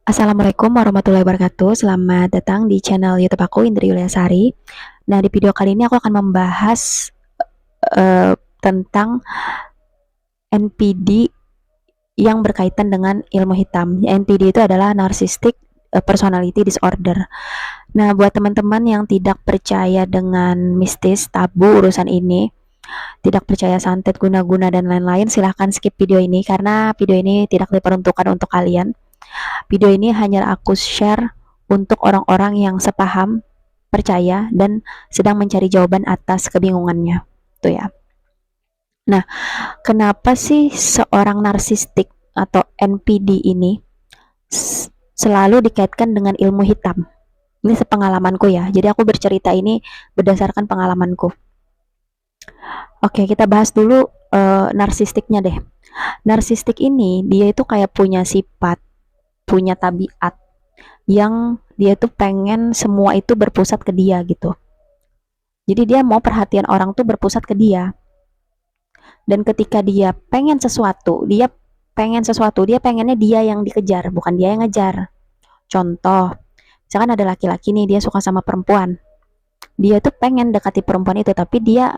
Assalamualaikum warahmatullahi wabarakatuh. Selamat datang di channel YouTube aku, Indri Yuliasari. Nah, di video kali ini aku akan membahas tentang NPD yang berkaitan dengan ilmu hitam. NPD itu adalah Narcissistic Personality Disorder. Nah, buat teman-teman yang tidak percaya dengan mistis, tabu urusan ini, tidak percaya santet, guna-guna, dan lain-lain, silahkan skip video ini karena video ini tidak diperuntukkan untuk kalian. Video ini hanya aku share untuk orang-orang yang sepaham, percaya, dan sedang mencari jawaban atas kebingungannya. Tuh ya. Nah, kenapa sih seorang narsistik atau NPD ini selalu dikaitkan dengan ilmu hitam? Ini sepengalamanku ya. Jadi aku bercerita ini berdasarkan pengalamanku. Oke, kita bahas dulu narsistiknya deh. Narsistik ini dia itu kayak punya sifat, punya tabiat yang dia tuh pengen semua itu berpusat ke dia gitu. Jadi dia mau perhatian orang tuh berpusat ke dia. Dan ketika dia pengen sesuatu, dia pengennya dia yang dikejar, bukan dia yang ngejar. Contoh, misalkan ada laki-laki nih, dia suka sama perempuan. Dia tuh pengen dekati perempuan itu, tapi dia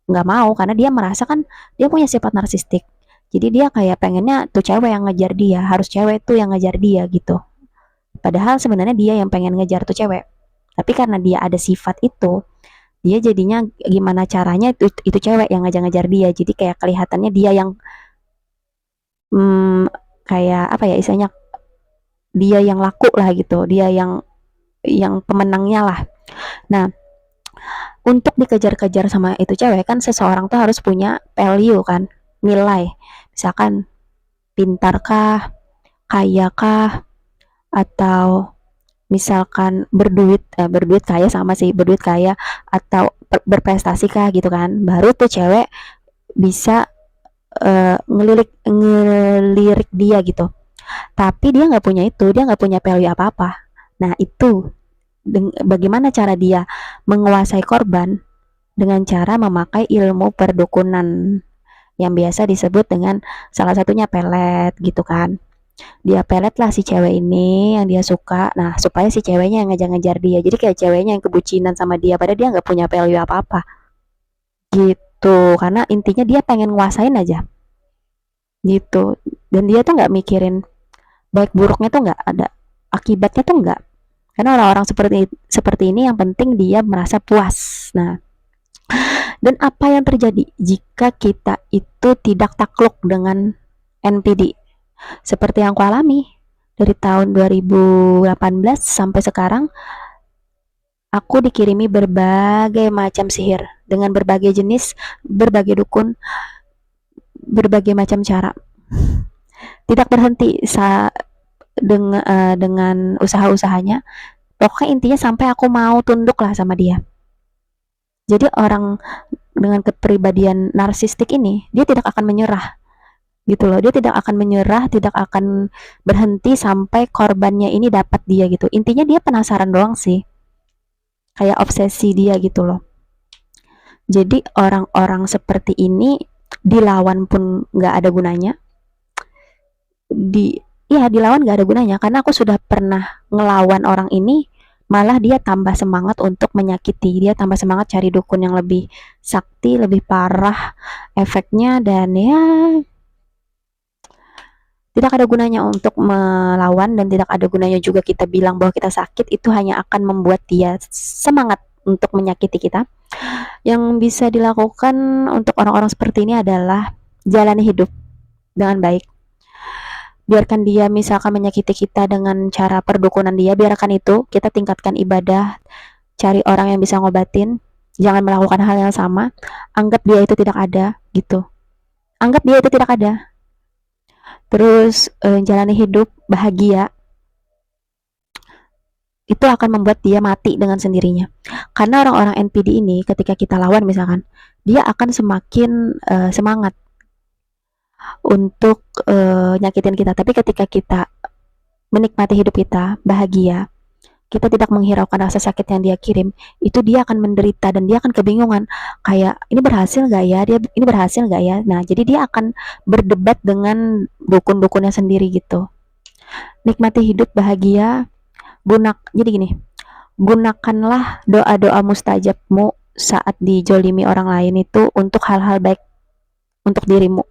nggak mau karena dia merasa kan dia punya sifat narsistik. Jadi dia kayak pengennya tuh cewek yang ngejar dia, harus cewek tuh yang ngejar dia gitu. Padahal sebenarnya dia yang pengen ngejar tuh cewek. Tapi karena dia ada sifat itu, dia jadinya gimana caranya itu cewek yang ngejar-ngejar dia. Jadi kayak kelihatannya dia yang kayak apa ya istilahnya, dia yang laku lah gitu, dia yang pemenangnya lah. Nah, untuk dikejar-kejar sama itu cewek kan seseorang tuh harus punya value kan, nilai. Misalkan pintarkah, kayakah, atau misalkan berduit kaya, sama sih berduit kaya, atau berprestasi kah gitu kan, baru tuh cewek bisa ngelirik dia gitu. Tapi dia nggak punya itu, dia nggak punya value apa-apa. Nah itu bagaimana cara dia menguasai korban? Dengan cara memakai ilmu perdukunan yang biasa disebut dengan salah satunya pelet gitu kan. Dia pelet lah si cewek ini yang dia suka, nah supaya si ceweknya yang ngejar-ngejar dia. Jadi kayak ceweknya yang kebucinan sama dia, padahal dia nggak punya value apa-apa gitu. Karena intinya dia pengen nguasain aja gitu. Dan dia tuh nggak mikirin baik buruknya, tuh nggak ada akibatnya, tuh nggak. Karena orang-orang seperti ini yang penting dia merasa puas. Nah, dan apa yang terjadi jika kita itu tidak takluk dengan NPD? Seperti yang aku alami dari tahun 2018 sampai sekarang, aku dikirimi berbagai macam sihir dengan berbagai jenis, berbagai dukun, berbagai macam cara. Tidak berhenti dengan usaha-usahanya. Pokoknya intinya sampai aku mau tunduk lah sama dia. Jadi orang dengan kepribadian narsistik ini, dia tidak akan menyerah gitu loh. Dia tidak akan menyerah, tidak akan berhenti sampai korbannya ini dapat dia gitu. Intinya dia penasaran doang sih, kayak obsesi dia gitu loh. Jadi orang-orang seperti ini dilawan pun nggak ada gunanya. Dilawan nggak ada gunanya karena aku sudah pernah ngelawan orang ini, malah dia tambah semangat untuk menyakiti, dia tambah semangat cari dukun yang lebih sakti, lebih parah efeknya. Dan ya tidak ada gunanya untuk melawan, dan tidak ada gunanya juga kita bilang bahwa kita sakit. Itu hanya akan membuat dia semangat untuk menyakiti kita. Yang bisa dilakukan untuk orang-orang seperti ini adalah jalani hidup dengan baik. Biarkan dia misalkan menyakiti kita dengan cara perdukunan dia, biarkan itu, kita tingkatkan ibadah, cari orang yang bisa ngobatin, jangan melakukan hal yang sama, anggap dia itu tidak ada gitu. Anggap dia itu tidak ada. Terus jalani hidup bahagia. Itu akan membuat dia mati dengan sendirinya. Karena orang-orang NPD ini ketika kita lawan misalkan, dia akan semakin semangat untuk nyakitin kita. Tapi ketika kita menikmati hidup kita, bahagia, kita tidak menghiraukan rasa sakit yang dia kirim, itu dia akan menderita dan dia akan kebingungan, kayak ini berhasil gak ya, ini berhasil gak ya. Nah jadi dia akan berdebat dengan dukun-dukunnya sendiri gitu. Nikmati hidup bahagia, jadi gini, gunakanlah doa-doa mustajabmu saat dijolimi orang lain itu untuk hal-hal baik untuk dirimu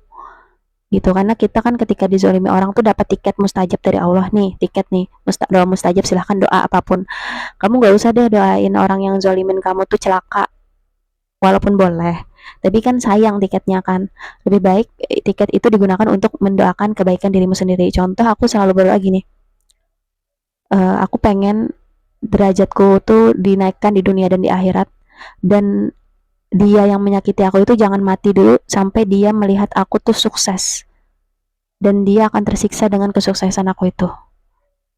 gitu, karena kita kan ketika dizolimi orang tuh dapat tiket mustajab dari Allah nih, tiket nih doa mustajab, silahkan doa apapun, kamu gak usah deh doain orang yang zolimin kamu tuh celaka, walaupun boleh tapi kan sayang tiketnya kan, lebih baik tiket itu digunakan untuk mendoakan kebaikan dirimu sendiri. Contoh, aku selalu berdoa gini, aku pengen derajatku tuh dinaikkan di dunia dan di akhirat, dan dia yang menyakiti aku itu jangan mati dulu sampai dia melihat aku tuh sukses, dan dia akan tersiksa dengan kesuksesan aku itu,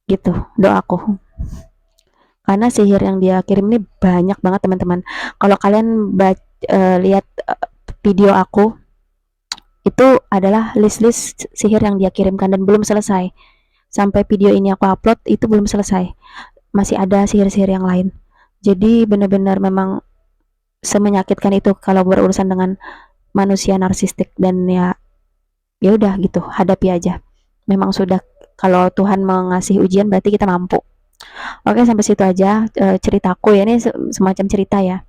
gitu doaku. Karena sihir yang dia kirim ini banyak banget teman-teman. Kalau kalian lihat video aku, itu adalah list-list sihir yang dia kirimkan dan belum selesai. Sampai video ini aku upload itu belum selesai, masih ada sihir-sihir yang lain. Jadi benar-benar memang semenyakitkan itu kalau berurusan dengan manusia narsistik, dan ya udah gitu, hadapi aja. Memang sudah, kalau Tuhan mengasih ujian berarti kita mampu. Oke, sampai situ aja ceritaku ya, ini semacam cerita ya.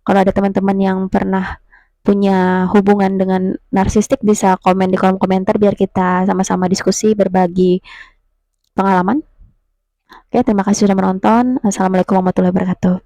Kalau ada teman-teman yang pernah punya hubungan dengan narsistik, bisa komen di kolom komentar biar kita sama-sama diskusi, berbagi pengalaman. Oke, terima kasih sudah menonton. Assalamualaikum warahmatullahi wabarakatuh.